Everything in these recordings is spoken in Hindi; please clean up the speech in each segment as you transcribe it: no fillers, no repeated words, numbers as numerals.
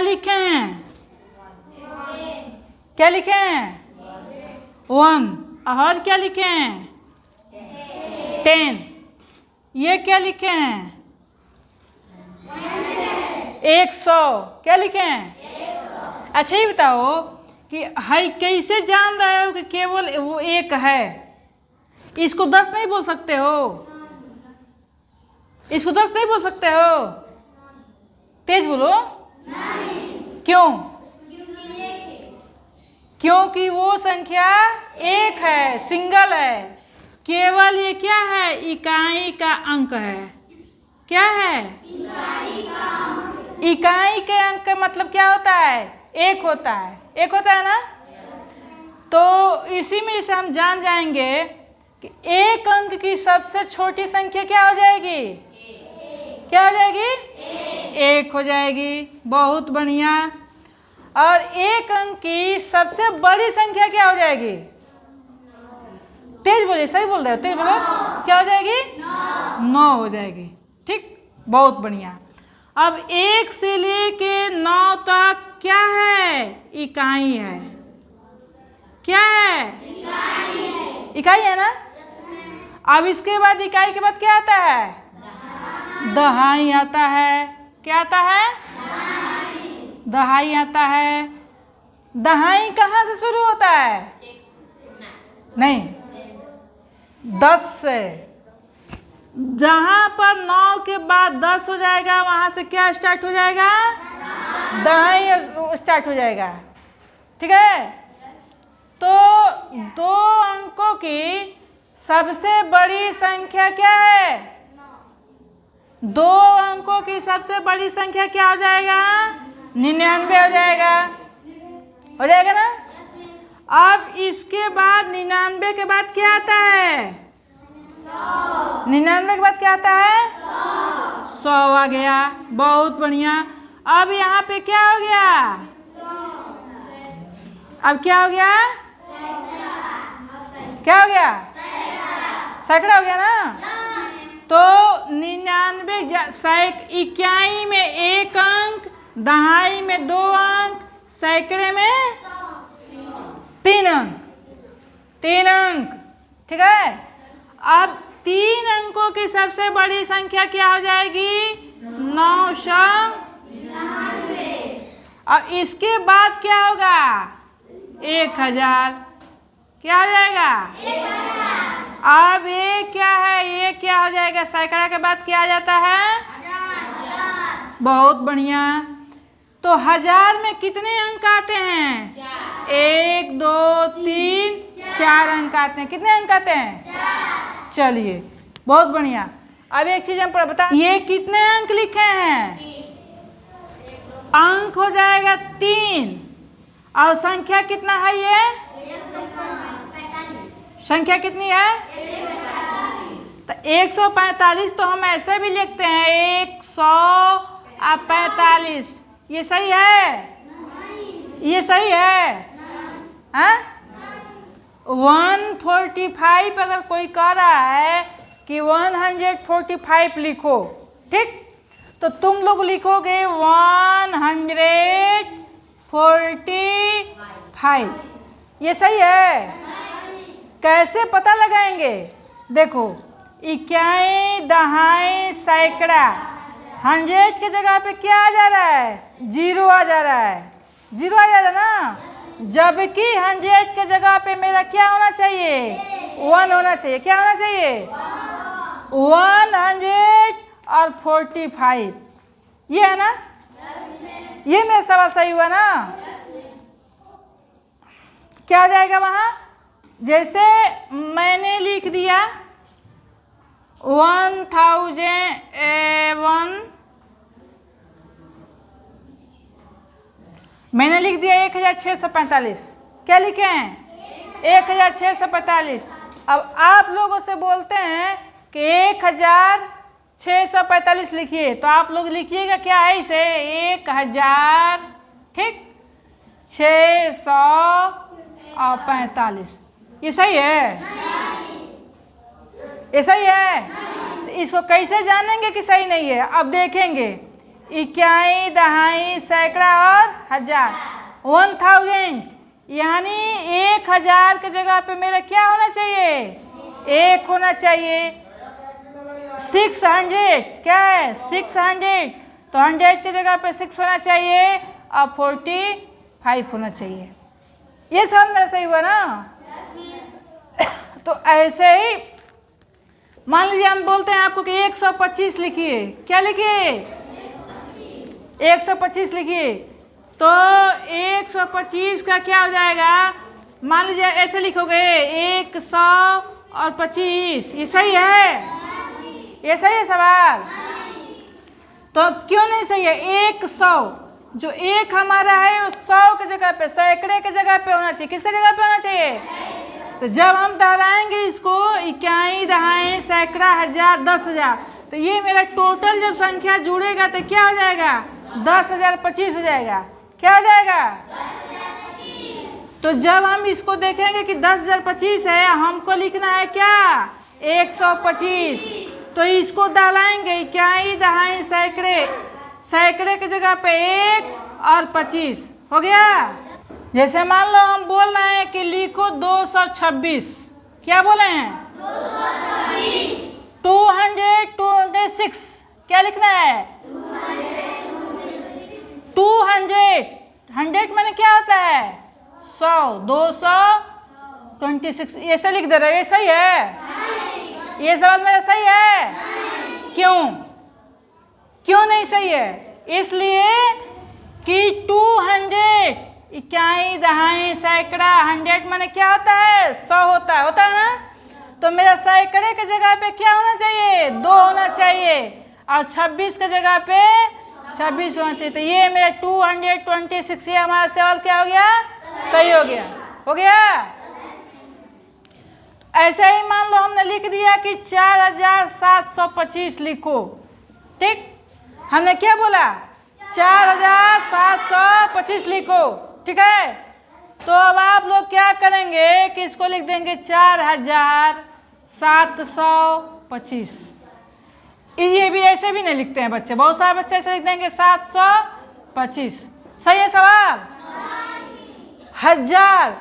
लिखे हैं? क्या लिखे हैं? 1। और क्या लिखे हैं? 10। ये क्या लिखे हैं? 100। क्या लिखे हैं? अच्छा ये बताओ कि है कैसे जान रहे हो कि केवल वो एक है? इसको 10 नहीं बोल सकते हो? इसको 10 नहीं बोल सकते हो? तेज बोलो। क्यों? क्योंकि वो संख्या एक है, सिंगल है। केवल ये क्या है? इकाई का अंक है। क्या है? इकाई के अंक का मतलब क्या होता है? एक होता है। एक होता है ना? तो इसी में से हम जान जाएंगे कि एक अंक की सबसे छोटी संख्या क्या हो जाएगी? क्या हो जाएगी? एक हो जाएगी। बहुत बढ़िया। और एक अंक की सबसे बड़ी संख्या क्या हो जाएगी? तेज बोलिए, सही बोल रहे हो, तेज बोलो। क्या हो जाएगी? 9 हो जाएगी। ठीक, बहुत बढ़िया। अब 1 से लेके 9 तक क्या है? इकाई है। क्या है? इकाई है ना? अब इसके बाद इकाई के बाद क्या आता है? दहाई आता है। क्या आता है? दहाई आता है। दहाई कहाँ से शुरू होता है? नहीं, 10 से। जहाँ पर 9 के बाद 10 हो जाएगा वहाँ से क्या स्टार्ट हो जाएगा? दहाई स्टार्ट हो जाएगा। ठीक है? तो 2 अंकों की सबसे बड़ी संख्या क्या है? 2 अंकों की सबसे बड़ी संख्या क्या हो जाएगा? 99 हो जाएगा। हो जाएगा ना? अब इसके बाद 99 के बाद क्या आता है? 99 के बाद क्या आता है? 100 आ गया। बहुत बढ़िया। अब यहाँ पे क्या हो गया? अब क्या हो गया? क्या हो गया? सैकड़ा हो गया ना? तो 99 इकाई में 1 अंक, दहाई में 2 अंक, सैकड़े में 3 अंक। 3 अंक। ठीक है? अब 3 अंकों की सबसे बड़ी संख्या क्या हो जाएगी? 999। और इसके बाद क्या होगा? 1000। क्या हो जाएगा? 1000। अब ये क्या है? ये क्या हो जाएगा? सैकड़ा के बाद क्या आ जाता है? 1000। बहुत बढ़िया। तो 1000 में कितने अंक आते हैं? 1 2 3 4 अंक आते हैं। कितने अंक आते हैं? 4। चलिए, बहुत बढ़िया। अब एक चीज हम बता, ये कितने अंक लिखे हैं? अंक हो जाएगा 3। और संख्या कितना है? ये संख्या कितनी है? 145। तो 145 तो हम ऐसे भी लिखते हैं 145। ये सही है? ये सही है? हाँ? 145 अगर कोई कह रहा है कि 145 लिखो, ठीक, तो तुम लोग लिखोगे 145। ये सही है? कैसे पता लगाएंगे? देखो, इकाई, दहाई, सैकड़ा, 100 की जगह पे क्या आ जा रहा है? 0 आ जा रहा है। 0 आ जा रहा है ना? जबकि 100 की जगह पे मेरा क्या होना चाहिए? 1 होना चाहिए। क्या होना चाहिए? 145। ये है ना? ये मेरा सवाल सही हुआ ना? क्या हो जाएगा वहाँ? जैसे मैंने लिख दिया 1001, मैंने लिख दिया 1645। क्या लिखे हैं? 1645। अब आप लोगों से बोलते हैं कि 1645 लिखिए, तो आप लोग लिखिएगा क्या है? इसे 1000, ठीक, 645। ये सही है? ये सही है? तो इसको कैसे जानेंगे कि सही नहीं है? अब देखेंगे इकाई, दहाई, सैकड़ा और हजार। 1000 यानी 1000 के जगह पे मेरा क्या होना चाहिए? 1 होना चाहिए। 600 क्या है? 600 तो 100 की जगह पे 6 होना चाहिए और 45 होना चाहिए। ये सब मेरा सही हुआ ना? तो ऐसे ही मान लीजिए हम बोलते हैं आपको कि 125 लिखिए। क्या लिखिए? 125 लिखिए। तो 125 का क्या हो जाएगा? मान लीजिए ऐसे लिखोगे 100 और 25। ये सही है? ये सही है सवाल? तो क्यों नहीं सही है? 100 जो 1 हमारा है वो 100 की जगह पे, सैकड़े की जगह पे होना चाहिए। किसके जगह पे होना चाहिए? तो जब हम दोहराएंगे इसको, इकाई, दहाई, सैकड़ा, हजार, 10,000, तो ये मेरा टोटल जब संख्या जुड़ेगा तो क्या हो जाएगा? 10,025 हो जाएगा। क्या हो जाएगा? तो जब हम इसको देखेंगे कि 10,025 है, हमको लिखना है क्या? 125। तो इसको दोहराएंगे, इकाई, दहाई, सैकड़े, सैकड़े की जगह पे 1 और 25 हो गया। जैसे मान लो हम बोल रहे हैं कि लिखो 226। क्या बोले हैं? 226। क्या लिखना है? 200। 100 मैंने क्या होता है? 100। 226 ऐसे लिख दे रहे हो। ये सही है? ये सवाल मेरा सही है? क्यों? क्यों नहीं सही है? इसलिए कि 200 इकाई, दहाई, सैकड़ा, 100 माने क्या होता है? 100 होता है। होता है ना? तो मेरा सैकड़े के जगह पे क्या होना चाहिए? 2 होना चाहिए और 26 के जगह पे 26 होना चाहिए। तो ये मेरा 226, ये हमारा सवाल क्या हो गया? सही हो गया। हो गया। ऐसे ही मान लो हमने लिख दिया कि 4725 लिखो। ठीक, हमने क्या बोला? 4725 लिखो। ठीक है। तो अब आप लोग क्या करेंगे कि इसको लिख देंगे 4725। ये भी ऐसे भी नहीं लिखते हैं बच्चे, बहुत सारे बच्चे ऐसे लिख देंगे 725। सही है सवाल? हजार,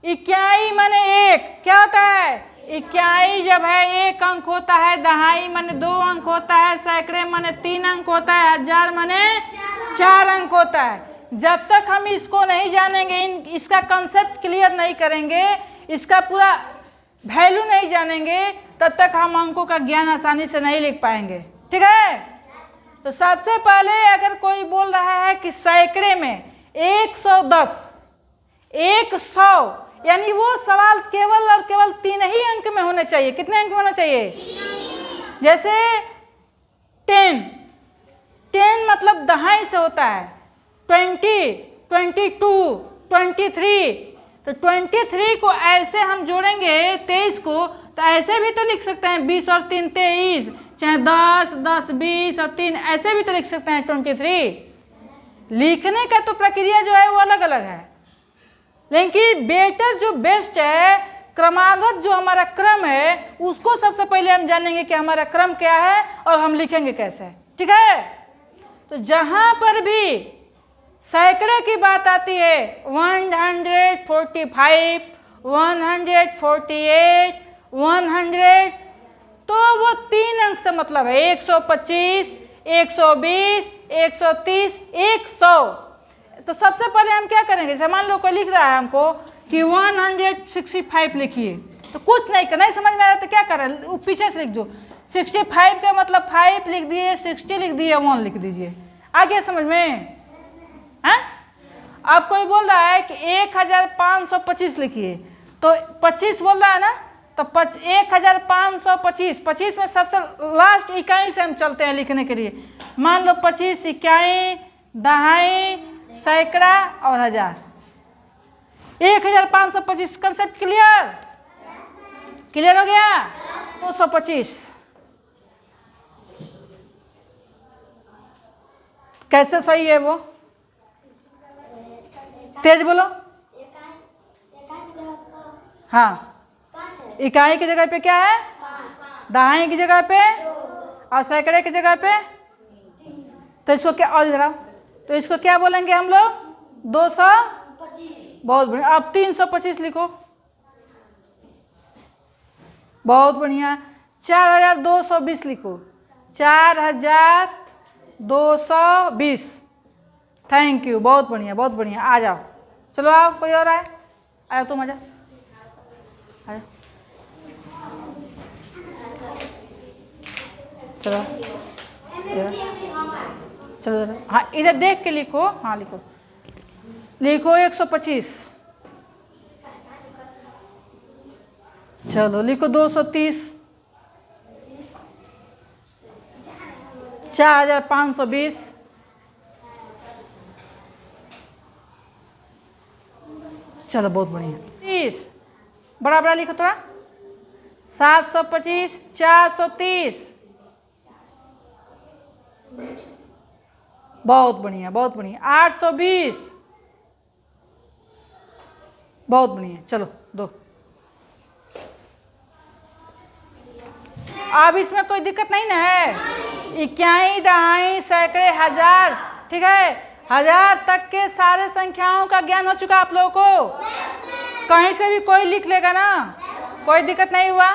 इकाई माने 1। क्या होता है? इकाई जब है 1 अंक होता है, दहाई माने 2 अंक होता है, सैकड़े माने 3 अंक होता है, हजार माने 4 अंक होता है। जब तक हम इसको नहीं जानेंगे, इसका कंसेप्ट क्लियर नहीं करेंगे, इसका पूरा वैल्यू नहीं जानेंगे, तब तक हम अंकों का ज्ञान आसानी से नहीं लिख पाएंगे। ठीक है। तो सबसे पहले अगर कोई बोल रहा है कि सैकड़े में 110, 100, यानी वो सवाल केवल और केवल 3 ही अंक में होने चाहिए। कितने अंक में होना चाहिए? जैसे 10 मतलब दहाई से होता है। 20, 22, 23, तो 23 को ऐसे हम जोड़ेंगे 23 को, तो ऐसे भी तो लिख सकते हैं 20 और 3 23, चाहे 10, 10, 20 और 3 ऐसे भी तो लिख सकते हैं 23। लिखने का तो प्रक्रिया जो है वो अलग अलग है, लेकिन बेटर जो बेस्ट है, क्रमागत जो हमारा क्रम है, उसको सबसे पहले हम जानेंगे कि हमारा क्रम क्या है और हम लिखेंगे कैसे। ठीक है। तो जहां पर भी सैकड़े की बात आती है, 145, 148, 100, तो वो 3 अंक से मतलब है। 125, 120, 130, 100। तो सबसे पहले हम क्या करेंगे? जैसे मान लो कोई लिख रहा है हमको कि 165 लिखिए, तो कुछ नहीं करना, नहीं समझ में आ रहा तो क्या करें? पीछे से लिख दो। 65 का मतलब 5 लिख दिए, 60 लिख दिए, 1 लिख दीजिए। आ गया समझ में? हाँ? अब कोई बोल रहा है कि 1525 लिखिए, तो 25 बोल रहा है ना, तो 1525, 25 में सबसे लास्ट इकाई से हम चलते हैं लिखने के लिए। मान लो 25 इकाई, दहाई, सैकड़ा और हजार। 1525 कंसेप्ट क्लियर? क्लियर हो गया? 225 कैसे सही है वो? तेज बोलो। हाँ, इकाई की जगह पे क्या है? दहाई की जगह पे और सैकड़े की जगह पे तो इसको क्या, और इधर आओ, तो इसको क्या बोलेंगे हम लोग? 225। बहुत बढ़िया। अब 325 लिखो। बहुत बढ़िया। 4220 लिखो। 4220। थैंक यू, बहुत बढ़िया बहुत बढ़िया। आ जाओ, चलो आओ, कोई और आए? आया तुम, आजा आया। चलो चलो, हाँ इधर देख के लिखो। हाँ लिखो, लिखो 125। चलो लिखो 230। 4520। चलो बहुत बढ़िया। 30 बड़ा बड़ा लिखो थोड़ा। 725। 430। बहुत बढ़िया बहुत बढ़िया। 820। बहुत बढ़िया। चलो दो। अब इसमें कोई दिक्कत नहीं ना है? इक्याई, दहाई, सैकड़े, हजार, ठीक है, 1000 तक के सारे संख्याओं का ज्ञान हो चुका आप लोगों को? कहीं से भी कोई लिख लेगा ना, कोई दिक्कत नहीं हुआ?